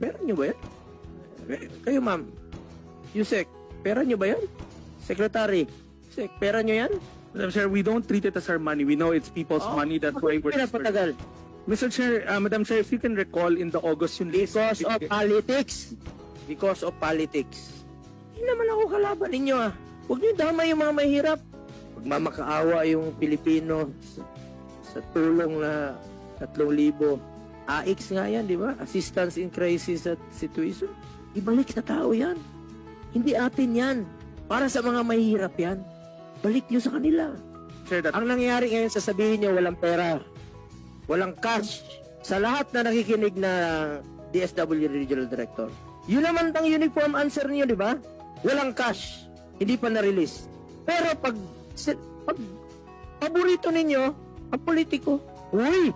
Pera nyo ba yan? Kayo, ma'am. Yusek, pera nyo ba yan? Secretary, Yusek, pera nyo yan? Madam Chair, we don't treat it as our money. We know it's people's money. That's why we're... Pinapatagal. Mr. Chair, Madam Chair, if you can recall in the August yung list... Because of politics. Because of politics. Hindi naman ako kalaban ninyo ah. Huwag nyo damay yung mga mahirap. Magmamakaawa yung Pilipino sa tulong na 3,000. AIX nga yan, di ba? Assistance in Crisis at Situation. Ibalik sa tao yan. Hindi atin yan. Para sa mga mahirap yan. Balik nyo sa kanila. Chair, that... Ang nangyayari ngayon, sasabihin nyo, walang pera. Walang cash. Sa lahat na nakikinig na DSW Regional Director. Yun naman ang uniform answer niyo, di ba? Walang cash. Hindi pa na-release. Pero pag paborito ninyo, ang politiko, uy,